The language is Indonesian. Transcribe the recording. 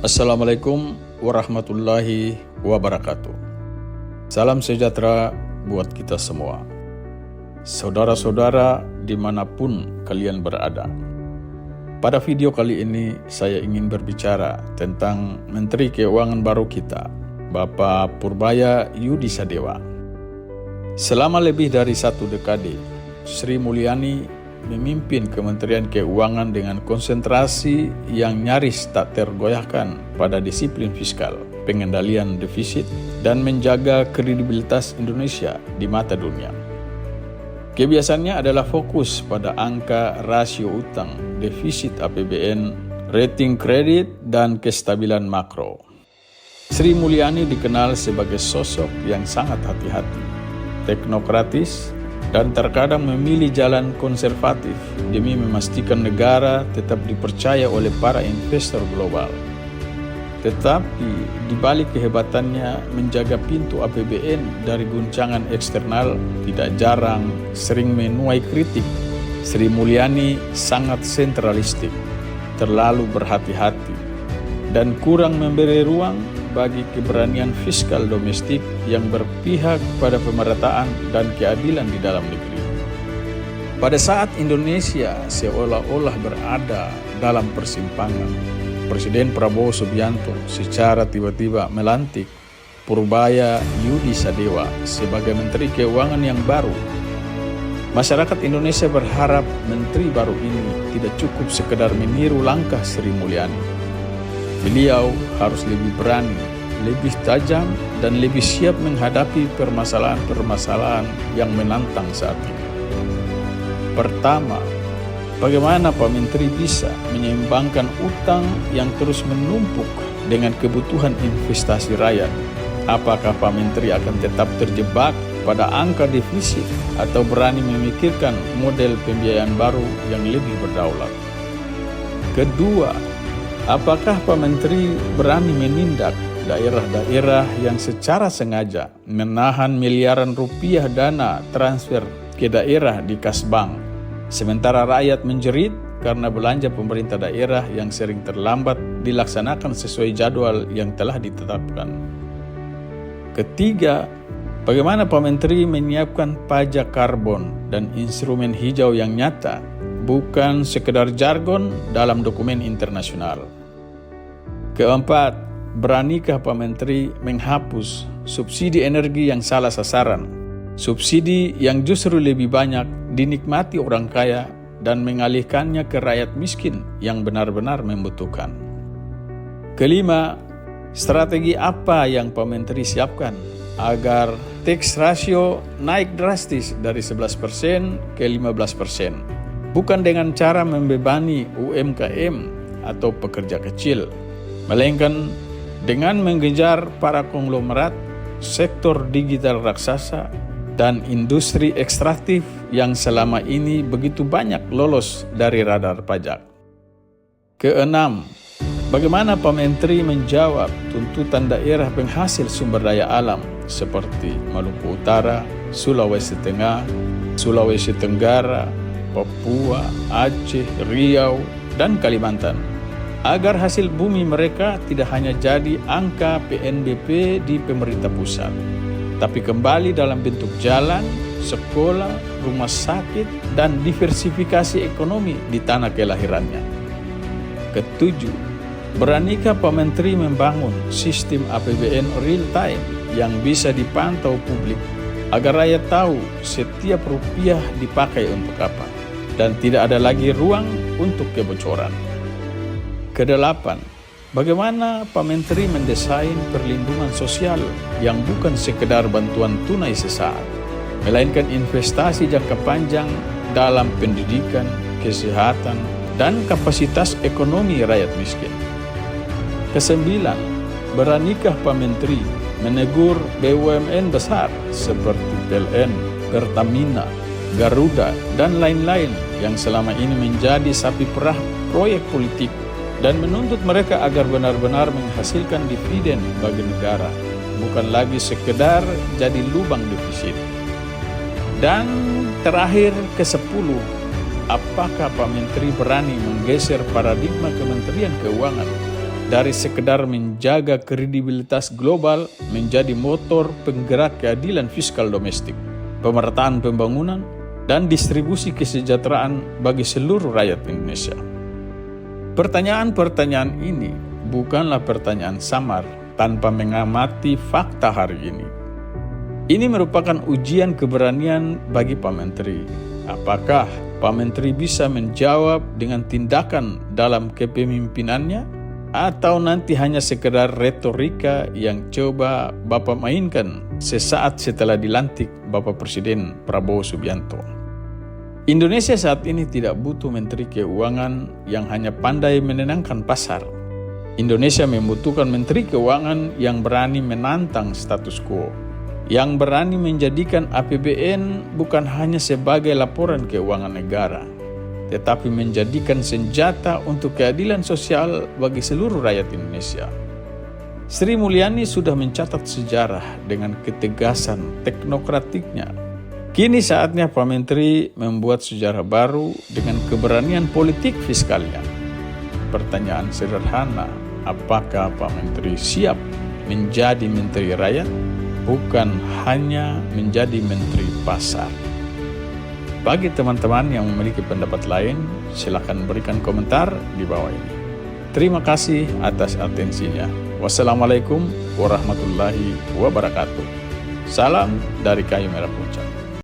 Assalamualaikum warahmatullahi wabarakatuh. Salam sejahtera buat kita semua. Saudara-saudara dimanapun kalian berada. Pada video kali ini saya ingin berbicara tentang Menteri Keuangan baru kita, Bapak Purbaya Yudi Sadewa. Selama lebih dari 1 dekade, Sri Mulyani memimpin Kementerian Keuangan dengan konsentrasi yang nyaris tak tergoyahkan pada disiplin fiskal, pengendalian defisit, dan menjaga kredibilitas Indonesia di mata dunia. Kebiasaannya adalah fokus pada angka rasio utang, defisit APBN, rating kredit, dan kestabilan makro. Sri Mulyani dikenal sebagai sosok yang sangat hati-hati, teknokratis, dan terkadang memilih jalan konservatif demi memastikan negara tetap dipercaya oleh para investor global. Tetapi di balik kehebatannya menjaga pintu APBN dari guncangan eksternal, tidak jarang sering menuai kritik. Sri Mulyani sangat sentralistik, terlalu berhati-hati, dan kurang memberi ruang bagi keberanian fiskal domestik yang berpihak pada pemerataan dan keadilan di dalam negeri. Pada saat Indonesia seolah-olah berada dalam persimpangan, Presiden Prabowo Subianto secara tiba-tiba melantik Purbaya Yudi Sadewa sebagai Menteri Keuangan yang baru. Masyarakat Indonesia berharap menteri baru ini tidak cukup sekedar meniru langkah Sri Mulyani. Beliau harus lebih berani, lebih tajam, dan lebih siap menghadapi permasalahan-permasalahan yang menantang saat ini. Pertama, bagaimana Pak Menteri bisa menyeimbangkan utang yang terus menumpuk dengan kebutuhan investasi rakyat? Apakah Pak Menteri akan tetap terjebak pada angka defisit atau berani memikirkan model pembiayaan baru yang lebih berdaulat? Kedua, apakah Pak Menteri berani menindak daerah-daerah yang secara sengaja menahan miliaran rupiah dana transfer ke daerah di kas bank, sementara rakyat menjerit karena belanja pemerintah daerah yang sering terlambat dilaksanakan sesuai jadwal yang telah ditetapkan? Ketiga, bagaimana Pak Menteri menyiapkan pajak karbon dan instrumen hijau yang nyata, bukan sekedar jargon dalam dokumen internasional? Keempat, beranikah Pak Menteri menghapus subsidi energi yang salah sasaran, subsidi yang justru lebih banyak dinikmati orang kaya dan mengalihkannya ke rakyat miskin yang benar-benar membutuhkan? Kelima, strategi apa yang Pak Menteri siapkan agar tax ratio naik drastis dari 11% ke 15%? Bukan dengan cara membebani UMKM atau pekerja kecil, melainkan dengan mengejar para konglomerat, sektor digital raksasa, dan industri ekstraktif yang selama ini begitu banyak lolos dari radar pajak. Keenam, bagaimana Pak Menteri menjawab tuntutan daerah penghasil sumber daya alam seperti Maluku Utara, Sulawesi Tengah, Sulawesi Tenggara, Papua, Aceh, Riau, dan Kalimantan, agar hasil bumi mereka tidak hanya jadi angka PNBP di pemerintah pusat, tapi kembali dalam bentuk jalan, sekolah, rumah sakit, dan diversifikasi ekonomi di tanah kelahirannya. Ketujuh, beranikah Pak Menteri membangun sistem APBN real time yang bisa dipantau publik, agar rakyat tahu setiap rupiah dipakai untuk apa, dan tidak ada lagi ruang untuk kebocoran? Kedelapan, bagaimana Pak Menteri mendesain perlindungan sosial yang bukan sekedar bantuan tunai sesaat, melainkan investasi jangka panjang dalam pendidikan, kesehatan, dan kapasitas ekonomi rakyat miskin? Kesembilan, beranikah Pak Menteri menegur BUMN besar seperti PLN, Pertamina, Garuda, dan lain-lain yang selama ini menjadi sapi perah proyek politik, dan menuntut mereka agar benar-benar menghasilkan dividen bagi negara, bukan lagi sekedar jadi lubang defisit? Dan terakhir, ke-10, apakah Pak Menteri berani menggeser paradigma Kementerian Keuangan dari sekedar menjaga kredibilitas global menjadi motor penggerak keadilan fiskal domestik, pemerataan pembangunan, dan distribusi kesejahteraan bagi seluruh rakyat Indonesia. Pertanyaan-pertanyaan ini bukanlah pertanyaan samar tanpa mengamati fakta hari ini. Ini merupakan ujian keberanian bagi Pak Menteri. Apakah Pak Menteri bisa menjawab dengan tindakan dalam kepemimpinannya, atau nanti hanya sekedar retorika yang coba Bapak mainkan sesaat setelah dilantik Bapak Presiden Prabowo Subianto? Indonesia saat ini tidak butuh Menteri Keuangan yang hanya pandai menenangkan pasar. Indonesia membutuhkan Menteri Keuangan yang berani menantang status quo, yang berani menjadikan APBN bukan hanya sebagai laporan keuangan negara, tetapi menjadikan senjata untuk keadilan sosial bagi seluruh rakyat Indonesia. Sri Mulyani sudah mencatat sejarah dengan ketegasan teknokratiknya. Kini saatnya Pak Menteri membuat sejarah baru dengan keberanian politik fiskalnya. Pertanyaan sederhana, apakah Pak Menteri siap menjadi Menteri Rakyat, bukan hanya menjadi Menteri Pasar? Bagi teman-teman yang memiliki pendapat lain, silakan berikan komentar di bawah ini. Terima kasih atas atensinya. Wassalamualaikum warahmatullahi wabarakatuh. Salam dari Kayu Merah Puncak.